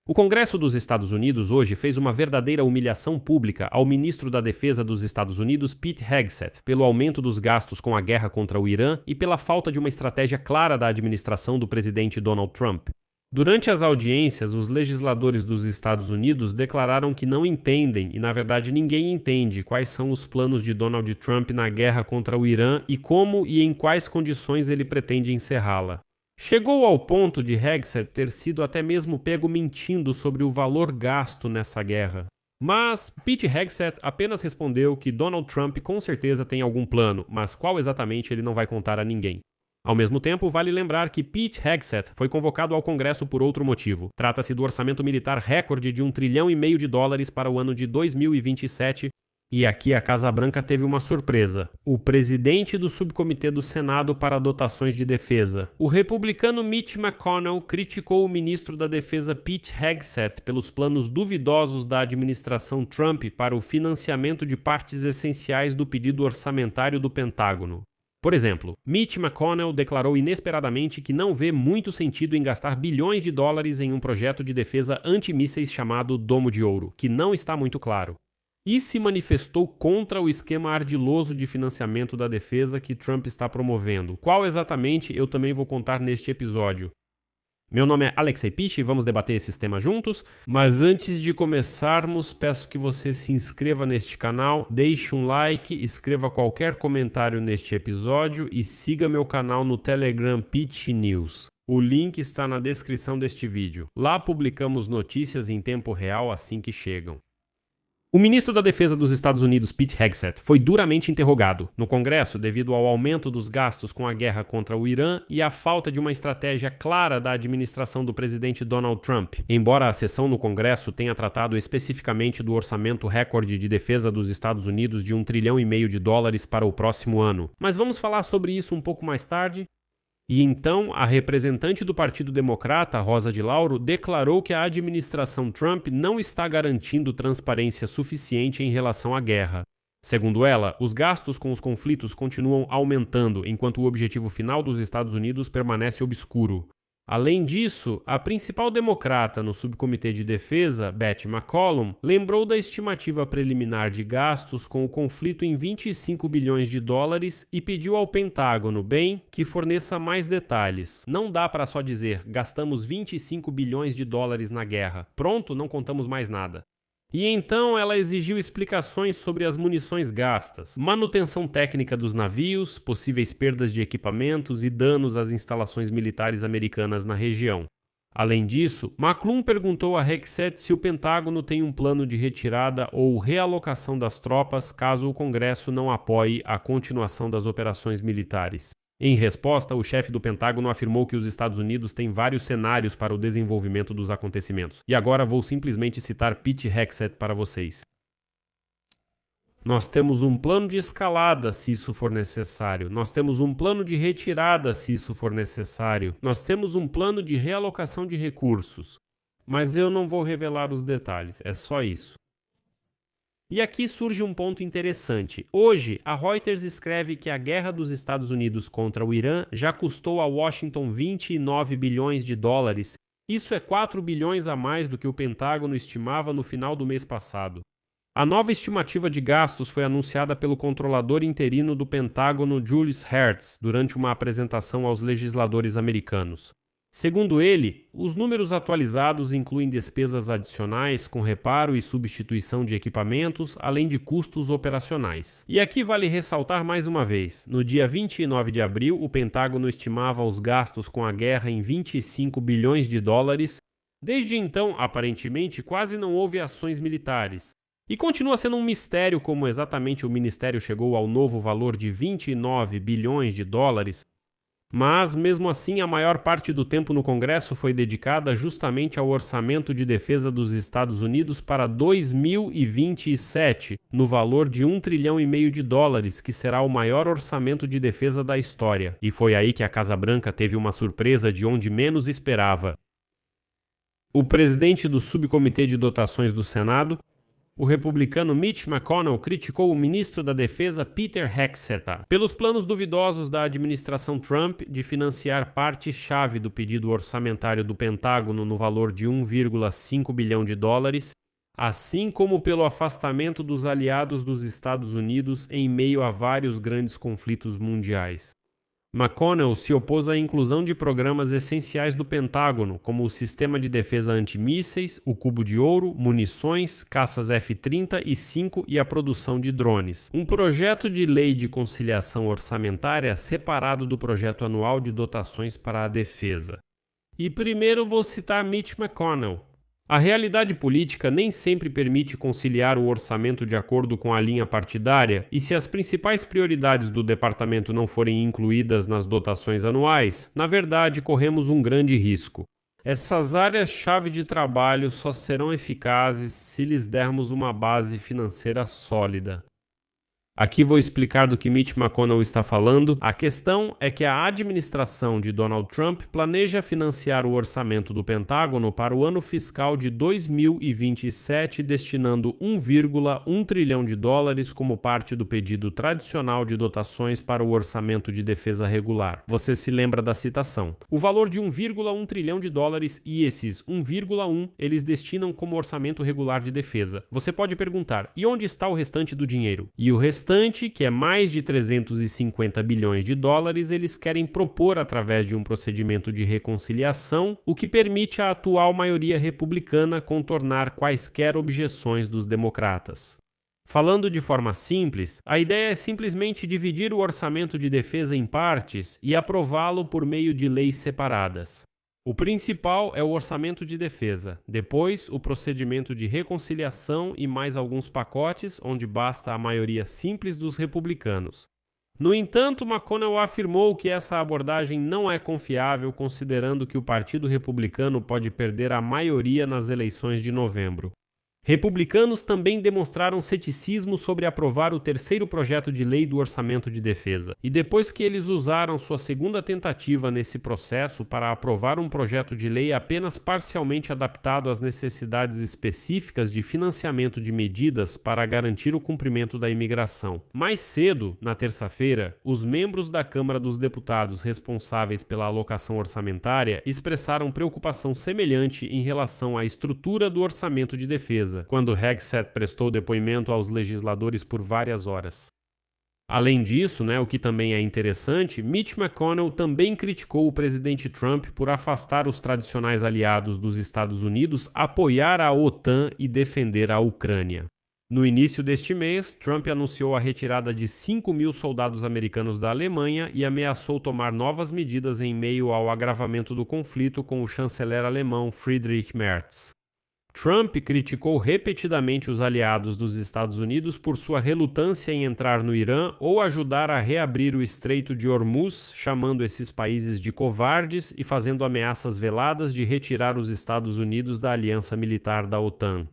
O Congresso dos Estados Unidos hoje fez uma verdadeira humilhação pública ao ministro da Defesa dos Estados Unidos, Pete Hegseth, pelo aumento dos gastos com a guerra contra o Irã e pela falta de uma estratégia clara da administração do presidente Donald Trump. Durante as audiências, os legisladores dos Estados Unidos declararam que não entendem, e na verdade ninguém entende, quais são os planos de Donald Trump na guerra contra o Irã e como e em quais condições ele pretende encerrá-la. Chegou ao ponto de Hegseth ter sido até mesmo pego mentindo sobre o valor gasto nessa guerra. Mas Pete Hegseth apenas respondeu que Donald Trump com certeza tem algum plano, mas qual exatamente ele não vai contar a ninguém. Ao mesmo tempo, vale lembrar que Pete Hegseth foi convocado ao Congresso por outro motivo. Trata-se do orçamento militar recorde de $1,5 trilhão para o ano de 2027. E aqui a Casa Branca teve uma surpresa. O presidente do subcomitê do Senado para dotações de defesa, o republicano Mitch McConnell, criticou o ministro da Defesa Pete Hegseth pelos planos duvidosos da administração Trump para o financiamento de partes essenciais do pedido orçamentário do Pentágono. Por exemplo, Mitch McConnell declarou inesperadamente que não vê muito sentido em gastar bilhões de dólares em um projeto de defesa antimísseis chamado Domo de Ouro, que não está muito claro. E se manifestou contra o esquema ardiloso de financiamento da defesa que Trump está promovendo. Qual exatamente, eu também vou contar neste episódio. Meu nome é Alexei Piche e vamos debater esses temas juntos, mas antes de começarmos, peço que você se inscreva neste canal, deixe um like, escreva qualquer comentário neste episódio e siga meu canal no Telegram Piche News. O link está na descrição deste vídeo. Lá publicamos notícias em tempo real assim que chegam. O ministro da Defesa dos Estados Unidos, Pete Hegseth, foi duramente interrogado no Congresso devido ao aumento dos gastos com a guerra contra o Irã e à falta de uma estratégia clara da administração do presidente Donald Trump. Embora a sessão no Congresso tenha tratado especificamente do orçamento recorde de defesa dos Estados Unidos de $1,5 trilhão para o próximo ano. Mas vamos falar sobre isso um pouco mais tarde. E então, a representante do Partido Democrata, Rosa DeLauro, declarou que a administração Trump não está garantindo transparência suficiente em relação à guerra. Segundo ela, os gastos com os conflitos continuam aumentando, enquanto o objetivo final dos Estados Unidos permanece obscuro. Além disso, a principal democrata no subcomitê de defesa, Beth McCollum, lembrou da estimativa preliminar de gastos com o conflito em $25 bilhões e pediu ao Pentágono, que forneça mais detalhes. Não dá para só dizer, gastamos $25 bilhões na guerra. Pronto, não contamos mais nada. E então ela exigiu explicações sobre as munições gastas, manutenção técnica dos navios, possíveis perdas de equipamentos e danos às instalações militares americanas na região. Além disso, McClung perguntou a Hegseth se o Pentágono tem um plano de retirada ou realocação das tropas caso o Congresso não apoie a continuação das operações militares. Em resposta, o chefe do Pentágono afirmou que os Estados Unidos têm vários cenários para o desenvolvimento dos acontecimentos. E agora vou simplesmente citar Pete Hegseth para vocês. Nós temos um plano de escalada, se isso for necessário. Nós temos um plano de retirada, se isso for necessário. Nós temos um plano de realocação de recursos. Mas eu não vou revelar os detalhes, é só isso. E aqui surge um ponto interessante. Hoje, a Reuters escreve que a guerra dos Estados Unidos contra o Irã já custou a Washington $29 bilhões. Isso é 4 bilhões a mais do que o Pentágono estimava no final do mês passado. A nova estimativa de gastos foi anunciada pelo controlador interino do Pentágono, Julius Hertz, durante uma apresentação aos legisladores americanos. Segundo ele, os números atualizados incluem despesas adicionais com reparo e substituição de equipamentos, além de custos operacionais. E aqui vale ressaltar mais uma vez, no dia 29 de abril, o Pentágono estimava os gastos com a guerra em $25 bilhões. Desde então, aparentemente, quase não houve ações militares. E continua sendo um mistério como exatamente o Ministério chegou ao novo valor de $29 bilhões. Mas, mesmo assim, a maior parte do tempo no Congresso foi dedicada justamente ao orçamento de defesa dos Estados Unidos para 2027, no valor de $1,5 trilhão, que será o maior orçamento de defesa da história. E foi aí que a Casa Branca teve uma surpresa de onde menos esperava. O presidente do subcomitê de dotações do Senado, O republicano Mitch McConnell criticou o ministro da Defesa Peter Hegseth pelos planos duvidosos da administração Trump de financiar parte-chave do pedido orçamentário do Pentágono no valor de 1,5 bilhão de dólares, assim como pelo afastamento dos aliados dos Estados Unidos em meio a vários grandes conflitos mundiais. McConnell se opôs à inclusão de programas essenciais do Pentágono, como o Sistema de Defesa Antimísseis, o Cubo de Ouro, munições, caças F-30 e 5 e a produção de drones. Um projeto de lei de conciliação orçamentária separado do projeto anual de dotações para a defesa. E primeiro vou citar Mitch McConnell. A realidade política nem sempre permite conciliar o orçamento de acordo com a linha partidária, e se as principais prioridades do departamento não forem incluídas nas dotações anuais, na verdade corremos um grande risco. Essas áreas-chave de trabalho só serão eficazes se lhes dermos uma base financeira sólida. Aqui vou explicar do que Mitch McConnell está falando. A questão é que a administração de Donald Trump planeja financiar o orçamento do Pentágono para o ano fiscal de 2027, destinando 1,1 trilhão de dólares como parte do pedido tradicional de dotações para o orçamento de defesa regular. Você se lembra da citação. O valor de 1,1 trilhão de dólares e esses 1,1 eles destinam como orçamento regular de defesa. Você pode perguntar, e onde está o restante do dinheiro? E o restante, que é mais de 350 bilhões de dólares, eles querem propor através de um procedimento de reconciliação, o que permite à atual maioria republicana contornar quaisquer objeções dos democratas. Falando de forma simples, a ideia é simplesmente dividir o orçamento de defesa em partes e aprová-lo por meio de leis separadas. O principal é o orçamento de defesa, depois o procedimento de reconciliação e mais alguns pacotes, onde basta a maioria simples dos republicanos. No entanto, McConnell afirmou que essa abordagem não é confiável, considerando que o Partido Republicano pode perder a maioria nas eleições de novembro. Republicanos também demonstraram ceticismo sobre aprovar o terceiro projeto de lei do orçamento de defesa. E depois que eles usaram sua segunda tentativa nesse processo para aprovar um projeto de lei apenas parcialmente adaptado às necessidades específicas de financiamento de medidas para garantir o cumprimento da imigração. Mais cedo, na terça-feira, os membros da Câmara dos Deputados responsáveis pela alocação orçamentária expressaram preocupação semelhante em relação à estrutura do orçamento de defesa, quando Hegseth prestou depoimento aos legisladores por várias horas. Além disso, o que também é interessante, Mitch McConnell também criticou o presidente Trump por afastar os tradicionais aliados dos Estados Unidos, apoiar a OTAN e defender a Ucrânia. No início deste mês, Trump anunciou a retirada de 5.000 soldados americanos da Alemanha e ameaçou tomar novas medidas em meio ao agravamento do conflito com o chanceler alemão Friedrich Merz. Trump criticou repetidamente os aliados dos Estados Unidos por sua relutância em entrar no Irã ou ajudar a reabrir o Estreito de Hormuz, chamando esses países de covardes e fazendo ameaças veladas de retirar os Estados Unidos da aliança militar da OTAN.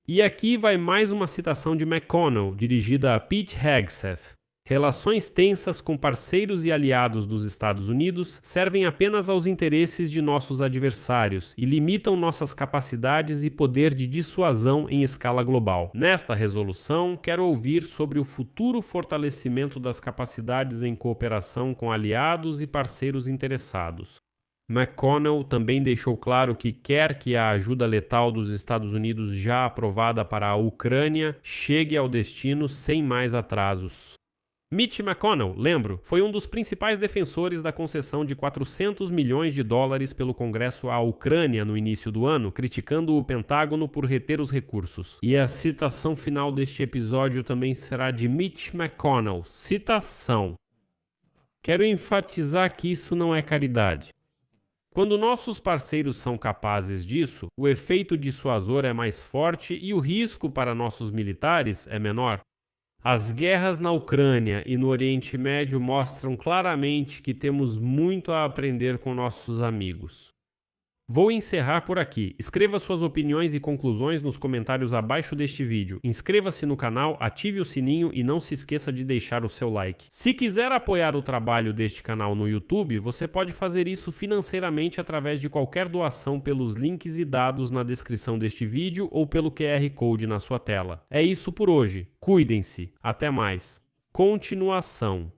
E aqui vai mais uma citação de McConnell, dirigida a Pete Hegseth. Relações tensas com parceiros e aliados dos Estados Unidos servem apenas aos interesses de nossos adversários e limitam nossas capacidades e poder de dissuasão em escala global. Nesta resolução, quero ouvir sobre o futuro fortalecimento das capacidades em cooperação com aliados e parceiros interessados. McConnell também deixou claro que quer que a ajuda letal dos Estados Unidos já aprovada para a Ucrânia chegue ao destino sem mais atrasos. Mitch McConnell, lembro, foi um dos principais defensores da concessão de 400 milhões de dólares pelo Congresso à Ucrânia no início do ano, criticando o Pentágono por reter os recursos. E a citação final deste episódio também será de Mitch McConnell. Citação. Quero enfatizar que isso não é caridade. Quando nossos parceiros são capazes disso, o efeito dissuasor é mais forte e o risco para nossos militares é menor. As guerras na Ucrânia e no Oriente Médio mostram claramente que temos muito a aprender com nossos amigos. Vou encerrar por aqui. Escreva suas opiniões e conclusões nos comentários abaixo deste vídeo. Inscreva-se no canal, ative o sininho e não se esqueça de deixar o seu like. Se quiser apoiar o trabalho deste canal no YouTube, você pode fazer isso financeiramente através de qualquer doação pelos links e dados na descrição deste vídeo ou pelo QR Code na sua tela. É isso por hoje. Cuidem-se. Até mais. Continuação.